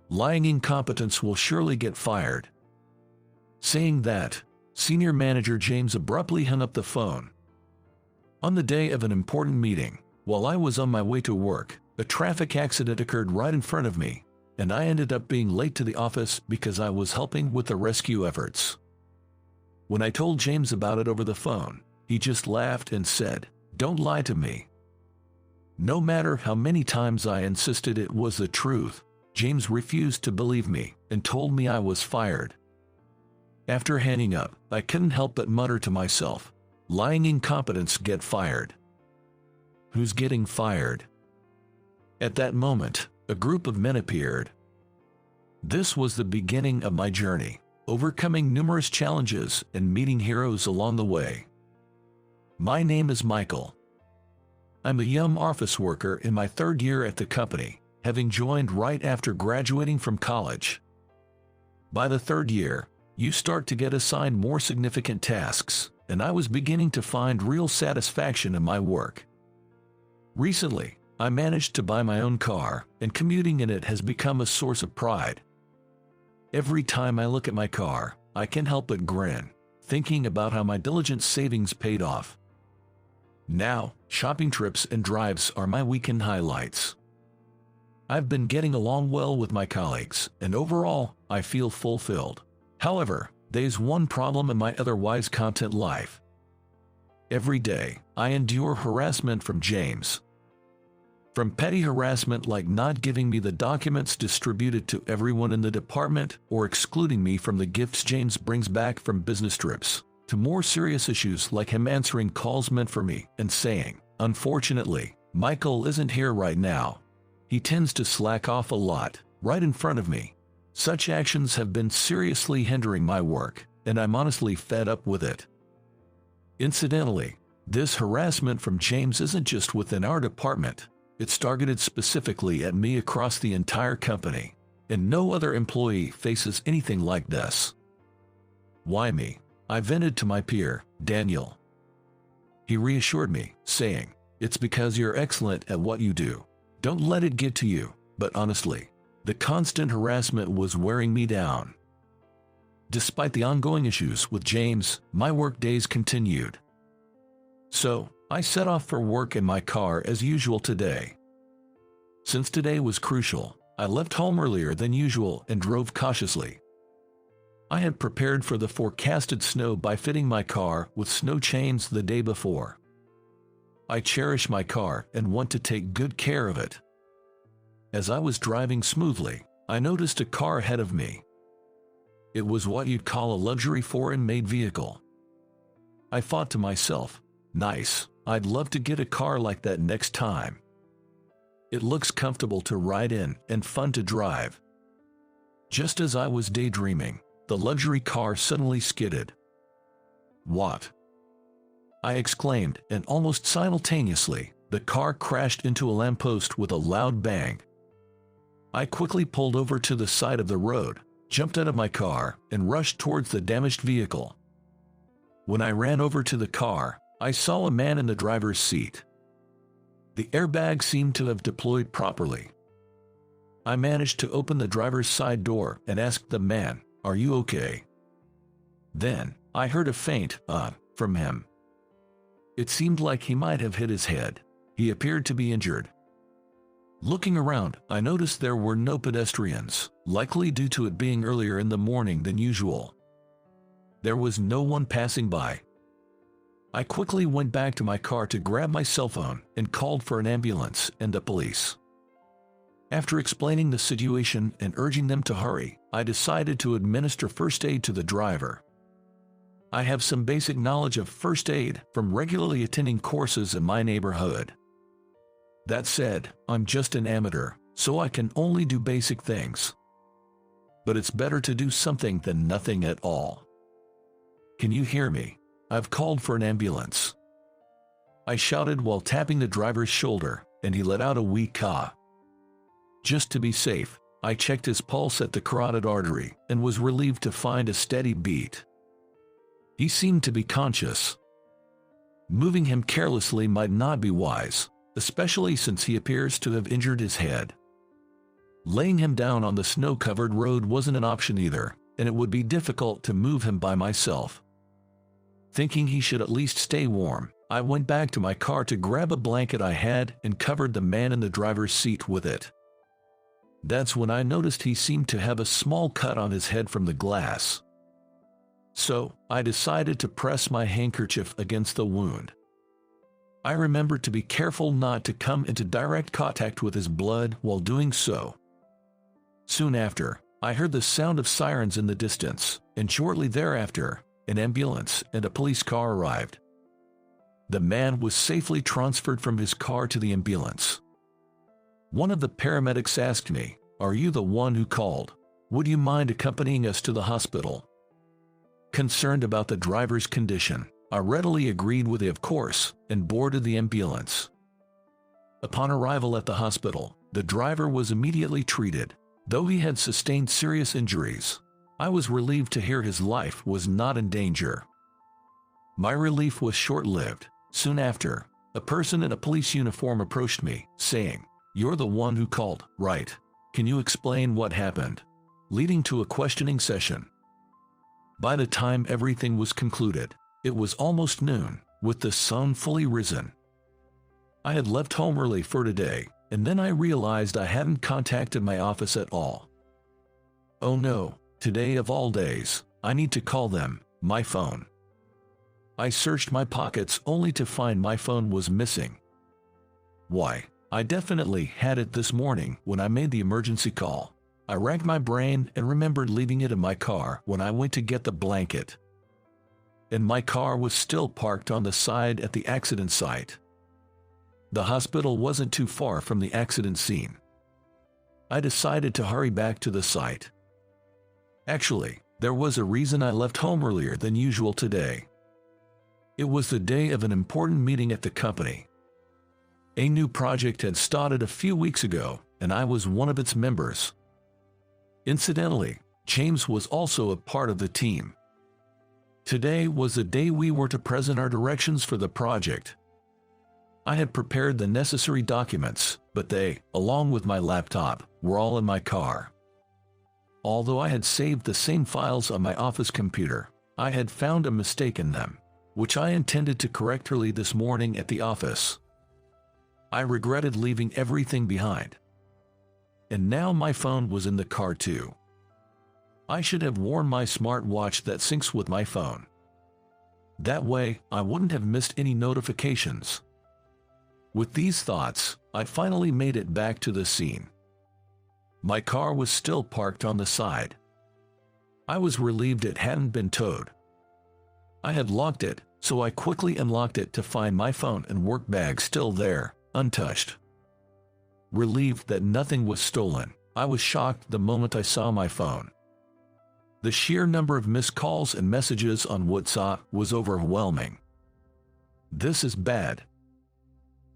Lying incompetence will surely get fired." Saying that, Senior Manager James abruptly hung up the phone. On the day of an important meeting, while I was on my way to work, a traffic accident occurred right in front of me, and I ended up being late to the office because I was helping with the rescue efforts. When I told James about it over the phone, he just laughed and said, "Don't lie to me." No matter how many times I insisted it was the truth, James refused to believe me and told me I was fired. After hanging up, I couldn't help but mutter to myself, "Lying incompetents get fired." Who's getting fired? At that moment, a group of men appeared. This was the beginning of my journey, overcoming numerous challenges and meeting heroes along the way. My name is Michael. I'm a young office worker in my third year at the company, having joined right after graduating from college. By the third year, you start to get assigned more significant tasks, and I was beginning to find real satisfaction in my work. Recently, I managed to buy my own car, and commuting in it has become a source of pride. Every time I look at my car, I can help but grin, thinking about how my diligent savings paid off. Now, shopping trips and drives are my weekend highlights. I've been getting along well with my colleagues, and overall, I feel fulfilled. However, there's one problem in my otherwise content life. Every day, I endure harassment from James. From petty harassment like not giving me the documents distributed to everyone in the department or excluding me from the gifts James brings back from business trips, to more serious issues like him answering calls meant for me and saying, "Unfortunately, Michael isn't here right now." He tends to slack off a lot, right in front of me. Such actions have been seriously hindering my work, and I'm honestly fed up with it. Incidentally, this harassment from James isn't just within our department. It's targeted specifically at me across the entire company, and no other employee faces anything like this. Why me? I vented to my peer, Daniel. He reassured me, saying, "It's because you're excellent at what you do. Don't let it get to you." But honestly, the constant harassment was wearing me down. Despite the ongoing issues with James, my work days continued. So, I set off for work in my car as usual today. Since today was crucial, I left home earlier than usual and drove cautiously. I had prepared for the forecasted snow by fitting my car with snow chains the day before. I cherish my car and want to take good care of it. As I was driving smoothly, I noticed a car ahead of me. It was what you'd call a luxury foreign-made vehicle. I thought to myself, "Nice, I'd love to get a car like that next time. It looks comfortable to ride in and fun to drive." Just as I was daydreaming, the luxury car suddenly skidded. "What?" I exclaimed, and almost simultaneously, the car crashed into a lamppost with a loud bang. I quickly pulled over to the side of the road, jumped out of my car, and rushed towards the damaged vehicle. When I ran over to the car, I saw a man in the driver's seat. The airbag seemed to have deployed properly. I managed to open the driver's side door and asked the man, "Are you okay?" Then, I heard a faint, from him. It seemed like he might have hit his head. He appeared to be injured. Looking around, I noticed there were no pedestrians, likely due to it being earlier in the morning than usual. There was no one passing by. I quickly went back to my car to grab my cell phone and called for an ambulance and the police. After explaining the situation and urging them to hurry, I decided to administer first aid to the driver. I have some basic knowledge of first aid from regularly attending courses in my neighborhood. That said, I'm just an amateur, so I can only do basic things. But it's better to do something than nothing at all. "Can you hear me? I've called for an ambulance." I shouted while tapping the driver's shoulder, and he let out a weak caw. Just to be safe, I checked his pulse at the carotid artery and was relieved to find a steady beat. He seemed to be conscious. Moving him carelessly might not be wise, especially since he appears to have injured his head. Laying him down on the snow-covered road wasn't an option either, and it would be difficult to move him by myself. Thinking he should at least stay warm, I went back to my car to grab a blanket I had and covered the man in the driver's seat with it. That's when I noticed he seemed to have a small cut on his head from the glass. So, I decided to press my handkerchief against the wound. I remembered to be careful not to come into direct contact with his blood while doing so. Soon after, I heard the sound of sirens in the distance, and shortly thereafter, an ambulance and a police car arrived. The man was safely transferred from his car to the ambulance. One of the paramedics asked me, "Are you the one who called? Would you mind accompanying us to the hospital?" Concerned about the driver's condition, I readily agreed with it, of course, and boarded the ambulance. Upon arrival at the hospital, the driver was immediately treated. Though he had sustained serious injuries, I was relieved to hear his life was not in danger. My relief was short-lived. Soon after, a person in a police uniform approached me, saying, "You're the one who called, right? Can you explain what happened?" Leading to a questioning session. By the time everything was concluded, it was almost noon, with the sun fully risen. I had left home early for today, and then I realized I hadn't contacted my office at all. Oh no, today of all days, I need to call them, my phone. I searched my pockets only to find my phone was missing. Why, I definitely had it this morning when I made the emergency call. I racked my brain and remembered leaving it in my car when I went to get the blanket. And my car was still parked on the side at the accident site. The hospital wasn't too far from the accident scene. I decided to hurry back to the site. Actually, there was a reason I left home earlier than usual today. It was the day of an important meeting at the company. A new project had started a few weeks ago, and I was one of its members. Incidentally, James was also a part of the team. Today was the day we were to present our directions for the project. I had prepared the necessary documents, but they, along with my laptop, were all in my car. Although I had saved the same files on my office computer, I had found a mistake in them, which I intended to correct early this morning at the office. I regretted leaving everything behind. And now my phone was in the car too. I should have worn my smartwatch that syncs with my phone. That way, I wouldn't have missed any notifications. With these thoughts, I finally made it back to the scene. My car was still parked on the side. I was relieved it hadn't been towed. I had locked it, so I quickly unlocked it to find my phone and work bag still there, untouched. Relieved that nothing was stolen, I was shocked the moment I saw my phone. The sheer number of missed calls and messages on WhatsApp was overwhelming. This is bad.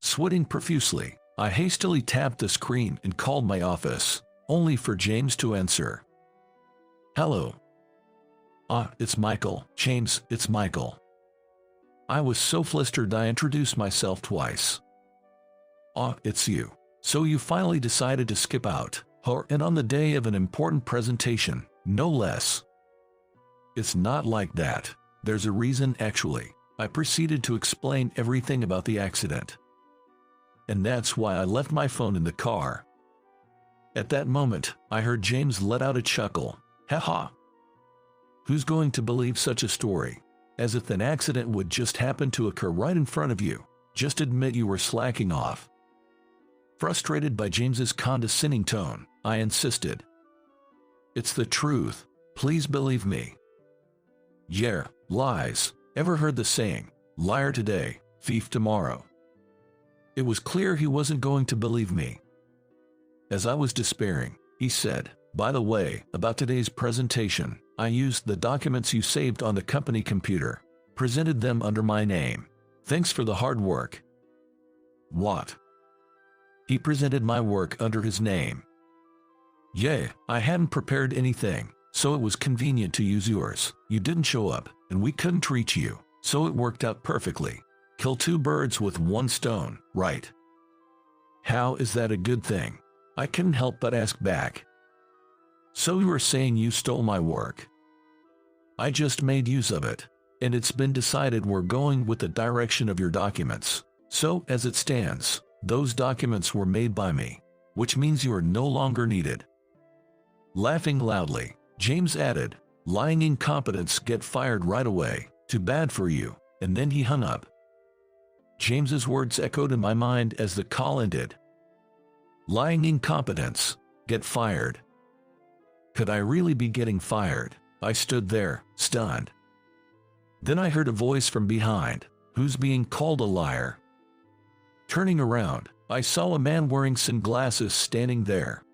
Sweating profusely, I hastily tapped the screen and called my office, only for James to answer. "Hello." It's Michael. James, it's Michael." I was so flustered I introduced myself twice. It's you. So you finally decided to skip out, and on the day of an important presentation, no less." "It's not like that. There's a reason actually." I proceeded to explain everything about the accident. "And that's why I left my phone in the car." At that moment, I heard James let out a chuckle. "Ha. Who's going to believe such a story? As if an accident would just happen to occur right in front of you. Just admit you were slacking off." Frustrated by James's condescending tone, I insisted. "It's the truth. Please believe me." "Yeah, lies. Ever heard the saying, liar today, thief tomorrow?" It was clear he wasn't going to believe me. As I was despairing, he said, "By the way, about today's presentation, I used the documents you saved on the company computer, presented them under my name. Thanks for the hard work." "What?" He presented my work under his name. "Yeah, I hadn't prepared anything, so it was convenient to use yours. You didn't show up, and we couldn't reach you, so it worked out perfectly. Kill two birds with one stone, right? How is that a good thing?" I couldn't help but ask back. So you were saying you stole my work? I just made use of it, and it's been decided we're going with the direction of your documents. So, as it stands, those documents were made by me, which means you are no longer needed. Laughing loudly, James added, lying incompetents get fired right away, too bad for you, and then he hung up. James's words echoed in my mind as the call ended. Lying incompetents get fired. Could I really be getting fired? I stood there, stunned. Then I heard a voice from behind, who's being called a liar? Turning around, I saw a man wearing sunglasses standing there.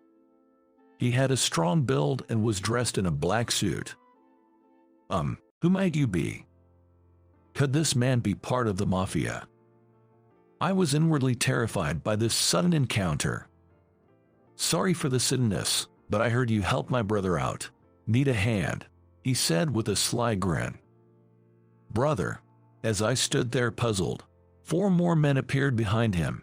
He had a strong build and was dressed in a black suit. Who might you be? Could this man be part of the mafia? I was inwardly terrified by this sudden encounter. Sorry for the suddenness, but I heard you help my brother out. Need a hand, he said with a sly grin. Brother. As I stood there puzzled, 4 more men appeared behind him.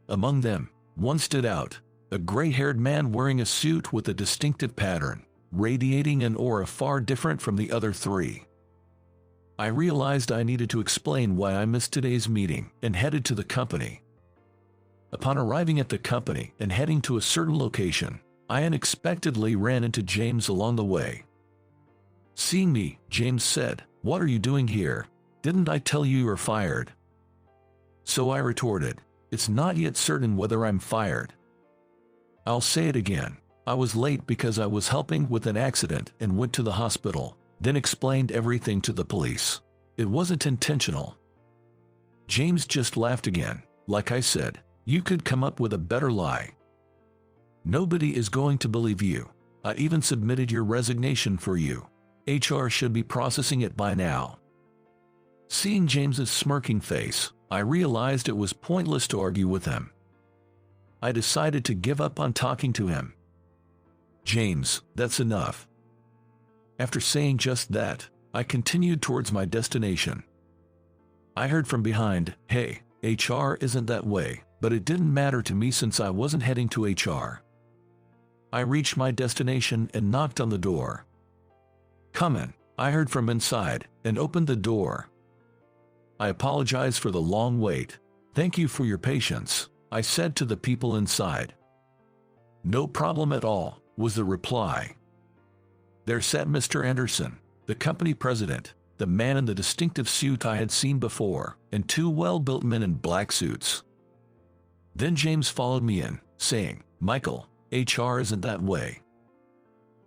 Among them, one stood out, a gray-haired man wearing a suit with a distinctive pattern, radiating an aura far different from the other 3. I realized I needed to explain why I missed today's meeting and headed to the company. Upon arriving at the company and heading to a certain location, I unexpectedly ran into James along the way. Seeing me, James said, "What are you doing here? Didn't I tell you were fired?" So I retorted, "It's not yet certain whether I'm fired." I'll say it again. I was late because I was helping with an accident and went to the hospital, then explained everything to the police. It wasn't intentional. James just laughed again. Like I said, you could come up with a better lie. Nobody is going to believe you. I even submitted your resignation for you. HR should be processing it by now. Seeing James's smirking face, I realized it was pointless to argue with him. I decided to give up on talking to him. James, that's enough. After saying just that, I continued towards my destination. I heard from behind, "Hey, HR isn't that way," but it didn't matter to me since I wasn't heading to HR. I reached my destination and knocked on the door. "Come in," I heard from inside, and opened the door. I apologize for the long wait. "Thank you for your patience," I said to the people inside. "No problem at all," was the reply. There sat Mr. Anderson, the company president, the man in the distinctive suit I had seen before, and 2 well-built men in black suits. Then James followed me in, saying, "Michael, HR isn't that way."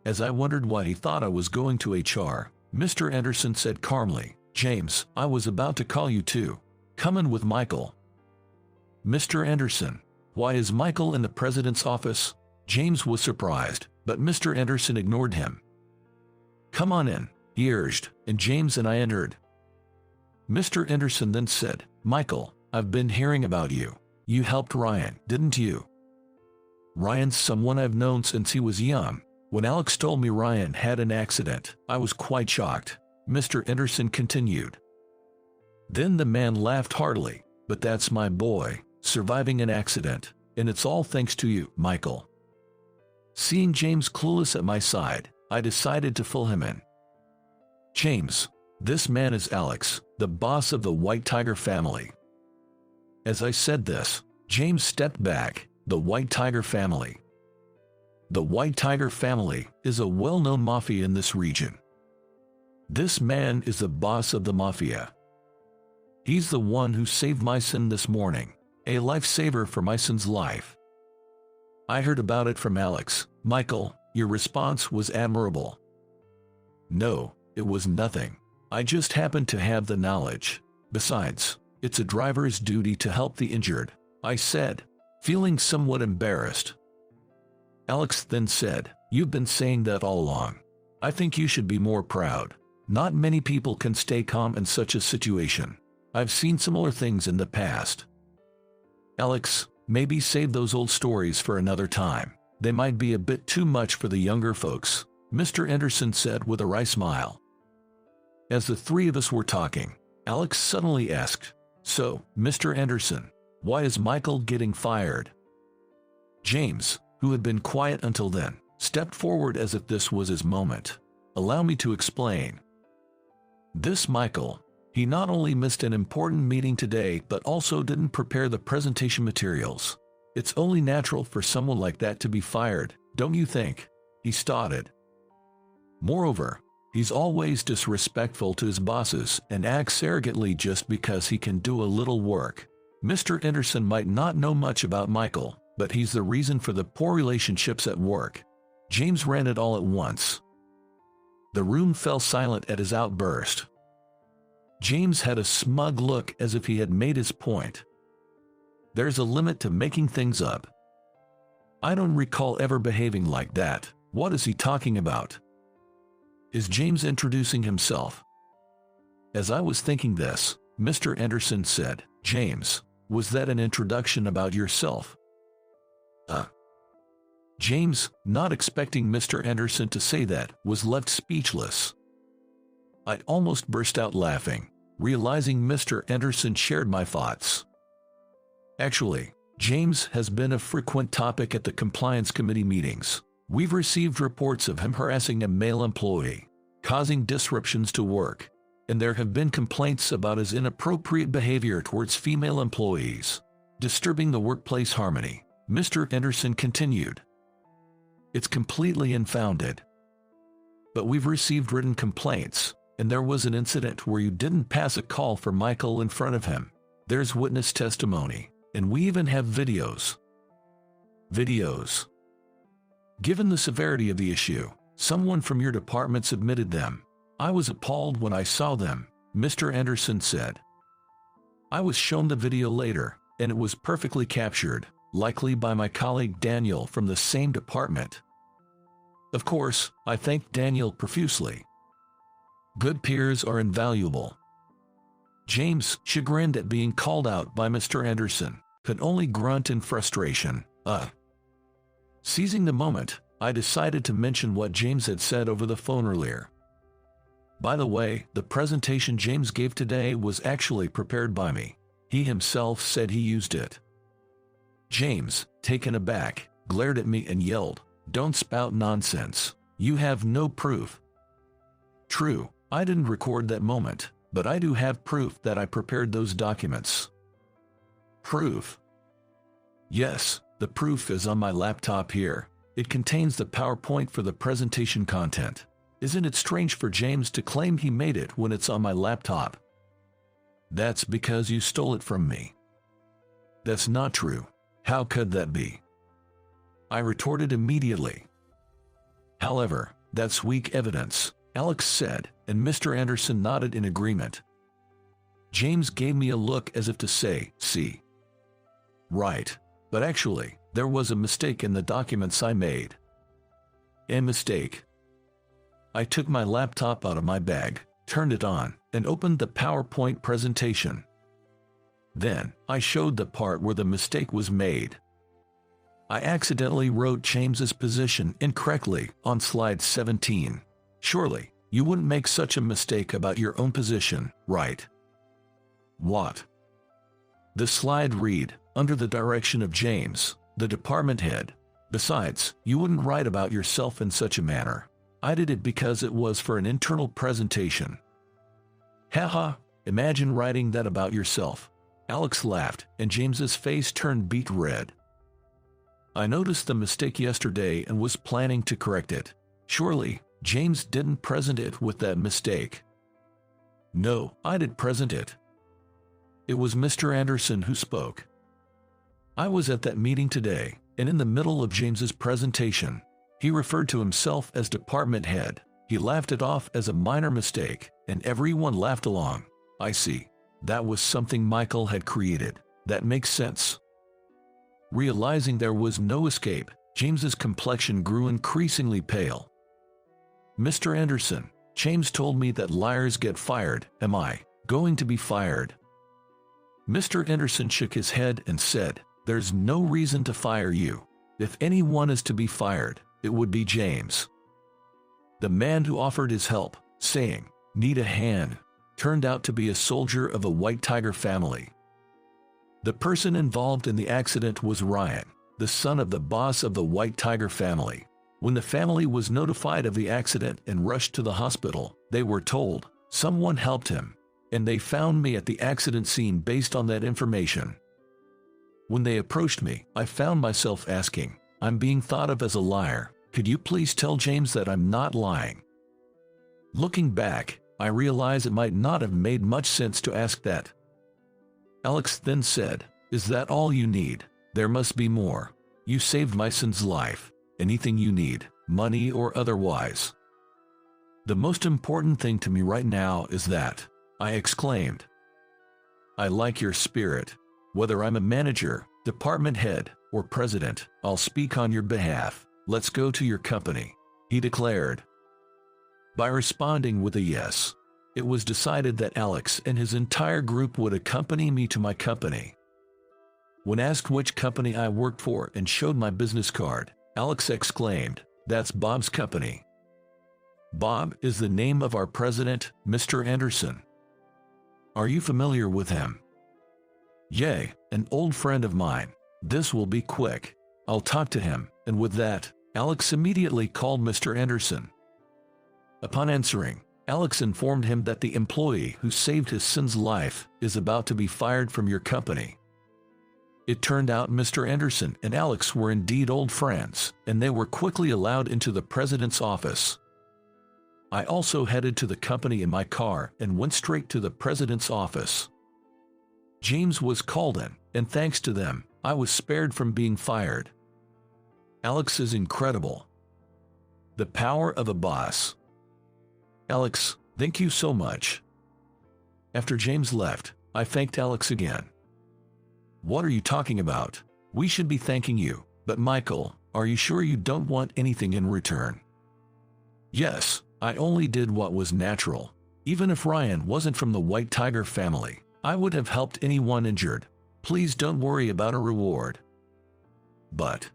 As I wondered why he thought I was going to HR, Mr. Anderson said calmly, "James, I was about to call you too. Come in with Michael." "Mr. Anderson, why is Michael in the president's office?" James was surprised, but Mr. Anderson ignored him. "Come on in," he urged, and James and I entered. Mr. Anderson then said, "Michael, I've been hearing about you. You helped Ryan, didn't you?" "Ryan's someone I've known since he was young. When Alex told me Ryan had an accident, I was quite shocked," Mr. Anderson continued. Then the man laughed heartily, "But that's my boy, surviving an accident, and it's all thanks to you, Michael." Seeing James clueless at my side, I decided to fill him in. "James, this man is Alex, the boss of the White Tiger family." As I said this, James stepped back. The White Tiger family. The White Tiger family is a well-known mafia in this region. This man is the boss of the mafia. He's the one who saved my son this morning, a lifesaver for my son's life. I heard about it from Alex. "Michael, your response was admirable." "No, it was nothing. I just happened to have the knowledge. Besides, it's a driver's duty to help the injured," I said, feeling somewhat embarrassed. Alex then said, "You've been saying that all along. I think you should be more proud. Not many people can stay calm in such a situation. I've seen similar things in the past." "Alex, maybe save those old stories for another time. They might be a bit too much for the younger folks," Mr. Anderson said with a wry smile. As the 3 of us were talking, Alex suddenly asked, "So, Mr. Anderson, why is Michael getting fired?" James, who had been quiet until then, stepped forward as if this was his moment. "Allow me to explain. This Michael, he not only missed an important meeting today but also didn't prepare the presentation materials. It's only natural for someone like that to be fired, don't you think?" he started. "Moreover, he's always disrespectful to his bosses and acts arrogantly just because he can do a little work. Mr. Anderson might not know much about Michael, but he's the reason for the poor relationships at work." James ran it all at once. The room fell silent at his outburst. James had a smug look as if he had made his point. "There's a limit to making things up. I don't recall ever behaving like that. What is he talking about? Is James introducing himself?" As I was thinking this, Mr. Anderson said, "James, was that an introduction about yourself?" James, not expecting Mr. Anderson to say that, was left speechless. I almost burst out laughing, realizing Mr. Anderson shared my thoughts. Actually, James has been a frequent topic at the compliance committee meetings. We've received reports of him harassing a male employee, causing disruptions to work, and there have been complaints about his inappropriate behavior towards female employees, disturbing the workplace harmony. Mr. Anderson continued. "It's completely unfounded. But we've received written complaints, and there was an incident where you didn't pass a call for Michael in front of him. There's witness testimony, and we even have videos." Videos. "Given the severity of the issue, someone from your department submitted them. I was appalled when I saw them," Mr. Anderson said. "I was shown the video later, and it was perfectly captured, likely by my colleague Daniel from the same department. Of course, I thanked Daniel profusely. Good peers are invaluable." James, chagrined at being called out by Mr. Anderson, could only grunt in frustration. Seizing the moment, I decided to mention what James had said over the phone earlier. "By the way, the presentation James gave today was actually prepared by me. He himself said he used it." James, taken aback, glared at me and yelled, "Don't spout nonsense. You have no proof." "True, I didn't record that moment, but I do have proof that I prepared those documents." "Proof?" "Yes, the proof is on my laptop here. It contains the PowerPoint for the presentation content. Isn't it strange for James to claim he made it when it's on my laptop?" "That's because you stole it from me." "That's not true. How could that be?" I retorted immediately. "However, that's weak evidence," Alex said, and Mr. Anderson nodded in agreement. James gave me a look as if to say, "See? Right. But actually, there was a mistake in the documents I made." "A mistake?" I took my laptop out of my bag, turned it on, and opened the PowerPoint presentation. Then, I showed the part where the mistake was made. I accidentally wrote James's position incorrectly on slide 17. Surely, you wouldn't make such a mistake about your own position, right? What? The slide read, "Under the direction of James, the department head." Besides, you wouldn't write about yourself in such a manner. I did it because it was for an internal presentation. Haha, imagine writing that about yourself. Alex laughed, and James's face turned beet red. I noticed the mistake yesterday and was planning to correct it. Surely, James didn't present it with that mistake. No, I did present it. It was Mr. Anderson who spoke. I was at that meeting today, and in the middle of James's presentation, he referred to himself as department head. He laughed it off as a minor mistake, and everyone laughed along. I see. That was something Michael had created. That makes sense. Realizing there was no escape, James's complexion grew increasingly pale. Mr. Anderson, James told me that liars get fired. Am I going to be fired? Mr. Anderson shook his head and said, "There's no reason to fire you. If anyone is to be fired, it would be James." The man who offered his help, saying, "Need a hand," turned out to be a soldier of a White Tiger family. The person involved in the accident was Ryan, the son of the boss of the White Tiger family. When the family was notified of the accident and rushed to the hospital, they were told someone helped him, and they found me at the accident scene based on that information. When they approached me, I found myself asking, "I'm being thought of as a liar. Could you please tell James that I'm not lying?" Looking back, I realize it might not have made much sense to ask that. Alex then said, "Is that all you need? There must be more. You saved my son's life. Anything you need, money or otherwise." "The most important thing to me right now is that," I exclaimed. "I like your spirit. Whether I'm a manager, department head, or president, I'll speak on your behalf. Let's go to your company," he declared. By responding with a yes, it was decided that Alex and his entire group would accompany me to my company. When asked which company I worked for and showed my business card, Alex exclaimed, "That's Bob's company." Bob is the name of our president, Mr. Anderson. Are you familiar with him? "Yay, an old friend of mine. This will be quick. I'll talk to him," and with that, Alex immediately called Mr. Anderson. Upon answering, Alex informed him that the employee who saved his son's life is about to be fired from your company. It turned out Mr. Anderson and Alex were indeed old friends, and they were quickly allowed into the president's office. I also headed to the company in my car and went straight to the president's office. James was called in, and thanks to them, I was spared from being fired. Alex is incredible. The power of a boss. Alex, thank you so much. After James left, I thanked Alex again. "What are you talking about? We should be thanking you, but Michael, are you sure you don't want anything in return?" "Yes, I only did what was natural. Even if Ryan wasn't from the White Tiger family, I would have helped anyone injured. Please don't worry about a reward." But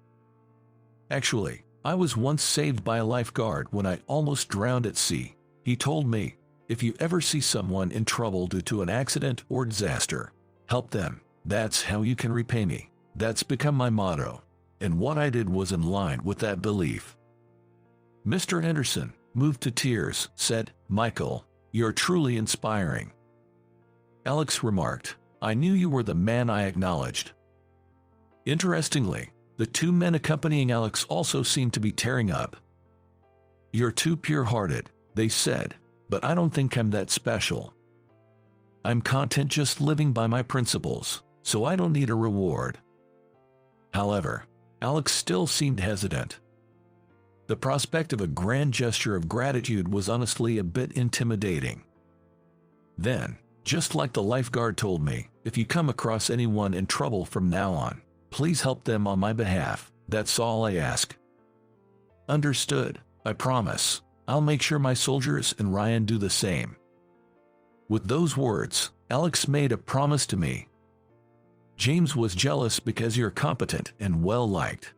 actually, I was once saved by a lifeguard when I almost drowned at sea. He told me, "If you ever see someone in trouble due to an accident or disaster, help them. That's how you can repay me." That's become my motto, and what I did was in line with that belief. Mr. Anderson, moved to tears, said, "Michael, you're truly inspiring." Alex remarked, "I knew you were the man I acknowledged." Interestingly, the two men accompanying Alex also seemed to be tearing up. "You're too pure-hearted," they said, "but I don't think I'm that special. I'm content just living by my principles, so I don't need a reward." However, Alex still seemed hesitant. The prospect of a grand gesture of gratitude was honestly a bit intimidating. Then, just like the lifeguard told me, "If you come across anyone in trouble from now on, please help them on my behalf. That's all I ask." "Understood, I promise. I'll make sure my soldiers and Ryan do the same." With those words, Alex made a promise to me. "James was jealous because you're competent and well-liked."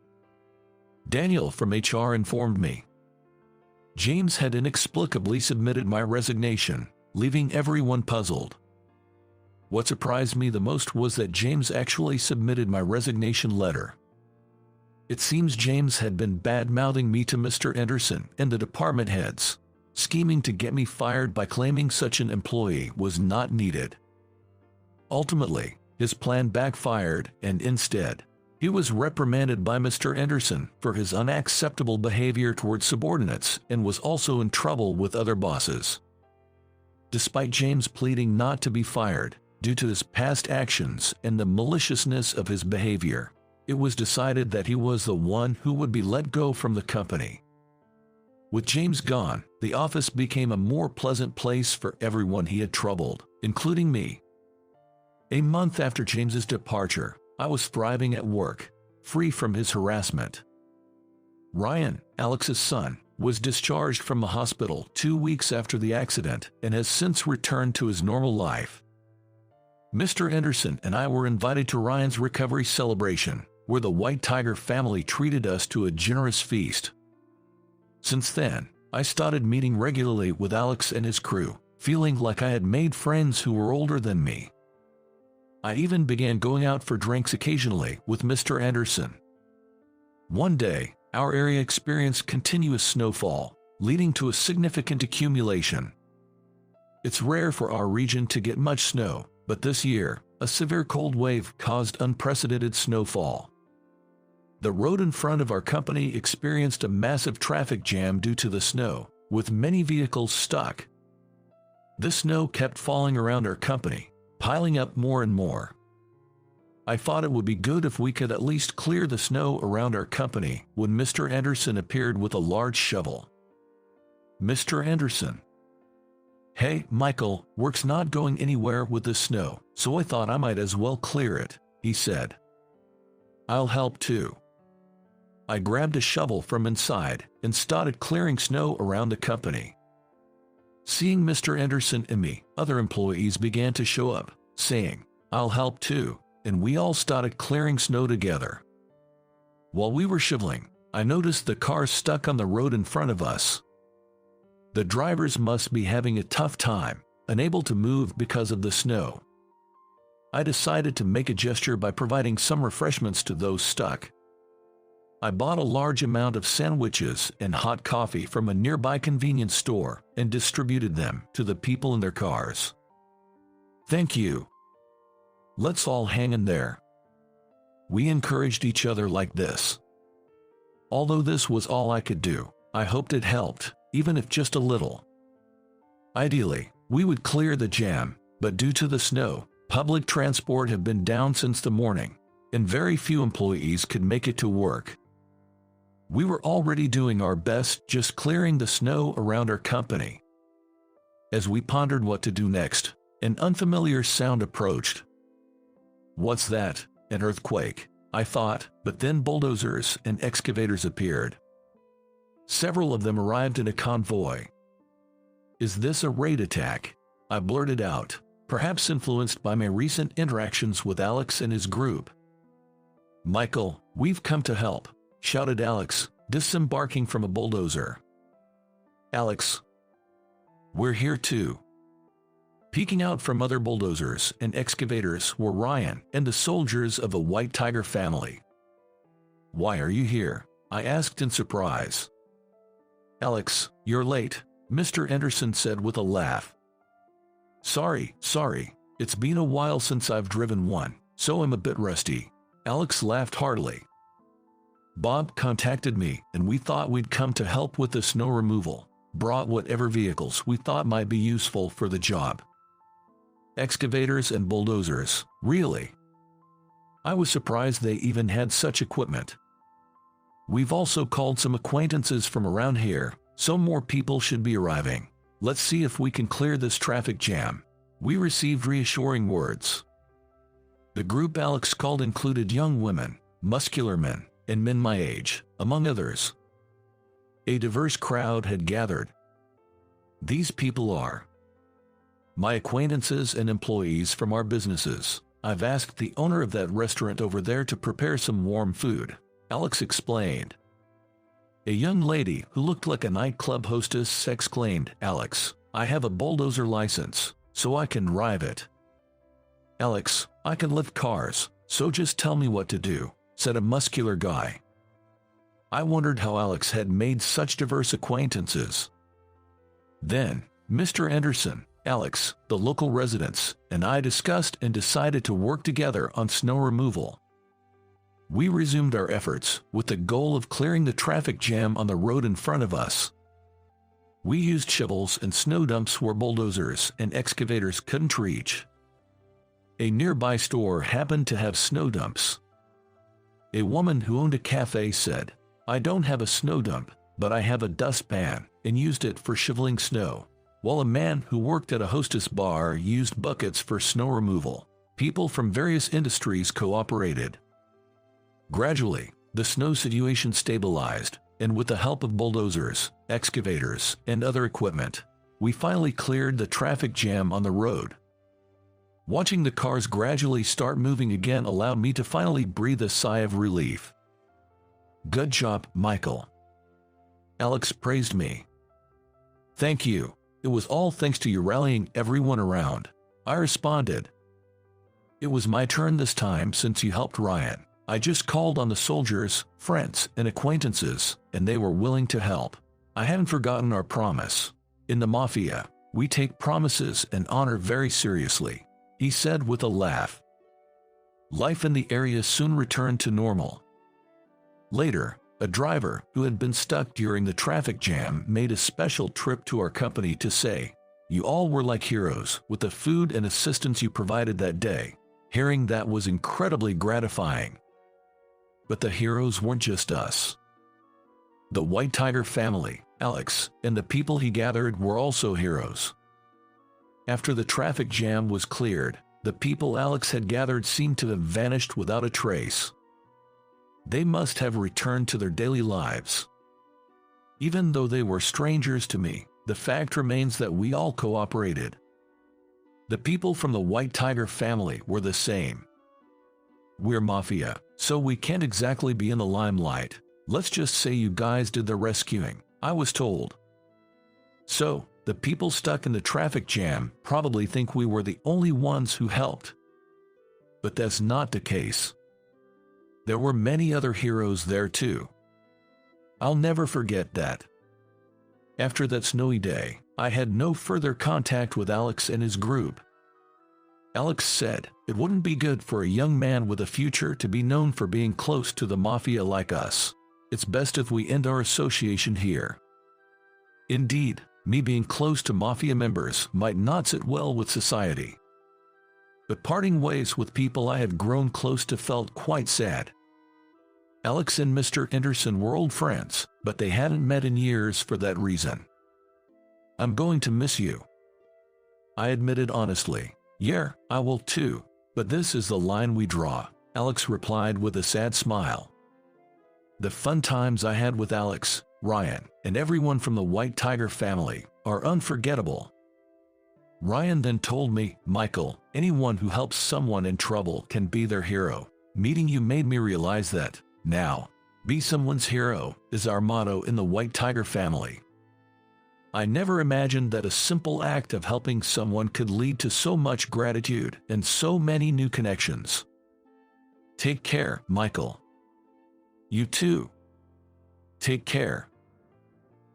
Daniel from HR informed me. James had inexplicably submitted my resignation, leaving everyone puzzled. What surprised me the most was that James actually submitted my resignation letter. It seems James had been bad-mouthing me to Mr. Anderson and the department heads, scheming to get me fired by claiming such an employee was not needed. Ultimately, his plan backfired, and instead, he was reprimanded by Mr. Anderson for his unacceptable behavior towards subordinates and was also in trouble with other bosses. Despite James pleading not to be fired due to his past actions and the maliciousness of his behavior, it was decided that he was the one who would be let go from the company. With James gone, the office became a more pleasant place for everyone he had troubled, including me. A month after James's departure, I was thriving at work, free from his harassment. Ryan, Alex's son, was discharged from the hospital 2 weeks after the accident and has since returned to his normal life. Mr. Anderson and I were invited to Ryan's recovery celebration, where the White Tiger family treated us to a generous feast. Since then, I started meeting regularly with Alex and his crew, feeling like I had made friends who were older than me. I even began going out for drinks occasionally with Mr. Anderson. One day, our area experienced continuous snowfall, leading to a significant accumulation. It's rare for our region to get much snow, but this year, a severe cold wave caused unprecedented snowfall. The road in front of our company experienced a massive traffic jam due to the snow, with many vehicles stuck. The snow kept falling around our company, piling up more and more. I thought it would be good if we could at least clear the snow around our company when Mr. Anderson appeared with a large shovel. Mr. Anderson. Hey, Michael, work's not going anywhere with the snow, so I thought I might as well clear it, he said. I'll help too. I grabbed a shovel from inside and started clearing snow around the company. Seeing Mr. Anderson and me, other employees began to show up, saying, I'll help too, and we all started clearing snow together. While we were shoveling, I noticed the cars stuck on the road in front of us. The drivers must be having a tough time, unable to move because of the snow. I decided to make a gesture by providing some refreshments to those stuck. I bought a large amount of sandwiches and hot coffee from a nearby convenience store and distributed them to the people in their cars. Thank you. Let's all hang in there. We encouraged each other like this. Although this was all I could do, I hoped it helped, even if just a little. Ideally, we would clear the jam, but due to the snow, public transport had been down since the morning, and very few employees could make it to work. We were already doing our best just clearing the snow around our company. As we pondered what to do next, an unfamiliar sound approached. What's that? An earthquake, I thought, but then bulldozers and excavators appeared. Several of them arrived in a convoy. Is this a raid attack? I blurted out, perhaps influenced by my recent interactions with Alex and his group. Michael, we've come to help, shouted Alex, disembarking from a bulldozer. Alex. We're here too. Peeking out from other bulldozers and excavators were Ryan and the soldiers of a White Tiger family. Why are you here? I asked in surprise. Alex, you're late, Mr. Anderson said with a laugh. Sorry, it's been a while since I've driven one, so I'm a bit rusty. Alex laughed heartily. Bob contacted me and we thought we'd come to help with the snow removal, brought whatever vehicles we thought might be useful for the job. Excavators and bulldozers, really? I was surprised they even had such equipment. We've also called some acquaintances from around here, so more people should be arriving. Let's see if we can clear this traffic jam. We received reassuring words. The group Alex called included young women, muscular men, and men my age, among others. A diverse crowd had gathered. These people are my acquaintances and employees from our businesses. I've asked the owner of that restaurant over there to prepare some warm food, Alex explained. A young lady who looked like a nightclub hostess exclaimed, Alex, I have a bulldozer license, so I can drive it. Alex, I can lift cars, so just tell me what to do, said a muscular guy. I wondered how Alex had made such diverse acquaintances. Then, Mr. Anderson, Alex, the local residents, and I discussed and decided to work together on snow removal. We resumed our efforts with the goal of clearing the traffic jam on the road in front of us. We used shovels and snow dumps where bulldozers and excavators couldn't reach. A nearby store happened to have snow dumps. A woman who owned a cafe said, I don't have a snow dump, but I have a dustpan, and used it for shoveling snow, while a man who worked at a hostess bar used buckets for snow removal. People from various industries cooperated. Gradually, the snow situation stabilized, and with the help of bulldozers, excavators, and other equipment, we finally cleared the traffic jam on the road. Watching the cars gradually start moving again allowed me to finally breathe a sigh of relief. Good job, Michael. Alex praised me. Thank you. It was all thanks to you rallying everyone around, I responded. It was my turn this time since you helped Ryan, I just called on the soldiers, friends, and acquaintances, and they were willing to help. I haven't forgotten our promise. In the mafia, we take promises and honor very seriously," he said with a laugh. Life in the area soon returned to normal. Later, a driver who had been stuck during the traffic jam made a special trip to our company to say, "You all were like heroes with the food and assistance you provided that day." Hearing that was incredibly gratifying. But the heroes weren't just us. The White Tiger family, Alex, and the people he gathered were also heroes. After the traffic jam was cleared, the people Alex had gathered seemed to have vanished without a trace. They must have returned to their daily lives. Even though they were strangers to me, the fact remains that we all cooperated. The people from the White Tiger family were the same. We're mafia, so we can't exactly be in the limelight. Let's just say you guys did the rescuing, I was told. So, the people stuck in the traffic jam probably think we were the only ones who helped. But that's not the case. There were many other heroes there too. I'll never forget that. After that snowy day, I had no further contact with Alex and his group. Alex said it wouldn't be good for a young man with a future to be known for being close to the mafia like us. It's best if we end our association here. Indeed, me being close to mafia members might not sit well with society. But parting ways with people I had grown close to felt quite sad. Alex and Mr. Anderson were old friends, but they hadn't met in years for that reason. "I'm going to miss you," I admitted honestly. "Yeah, I will too, but this is the line we draw," Alex replied with a sad smile. The fun times I had with Alex, Ryan, and everyone from the White Tiger family are unforgettable. Ryan then told me, "Michael, anyone who helps someone in trouble can be their hero. Meeting you made me realize that, now, be someone's hero is our motto in the White Tiger family." I never imagined that a simple act of helping someone could lead to so much gratitude and so many new connections. Take care, Michael. You too. Take care.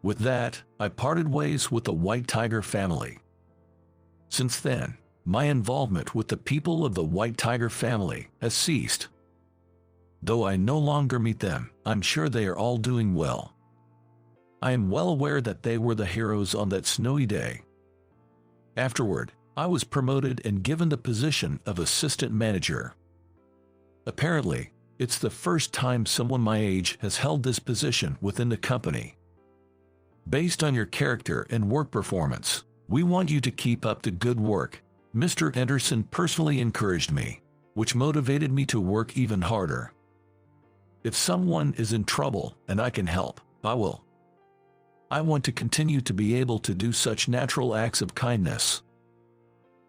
With that, I parted ways with the White Tiger family. Since then, my involvement with the people of the White Tiger family has ceased. Though I no longer meet them, I'm sure they are all doing well. I am well aware that they were the heroes on that snowy day. Afterward, I was promoted and given the position of assistant manager. Apparently, it's the first time someone my age has held this position within the company. Based on your character and work performance, we want you to keep up the good work. Mr. Anderson personally encouraged me, which motivated me to work even harder. If someone is in trouble and I can help, I will. I want to continue to be able to do such natural acts of kindness.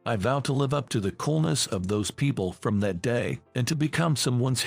I vow to live up to the coolness of those people from that day and to become someone's hero.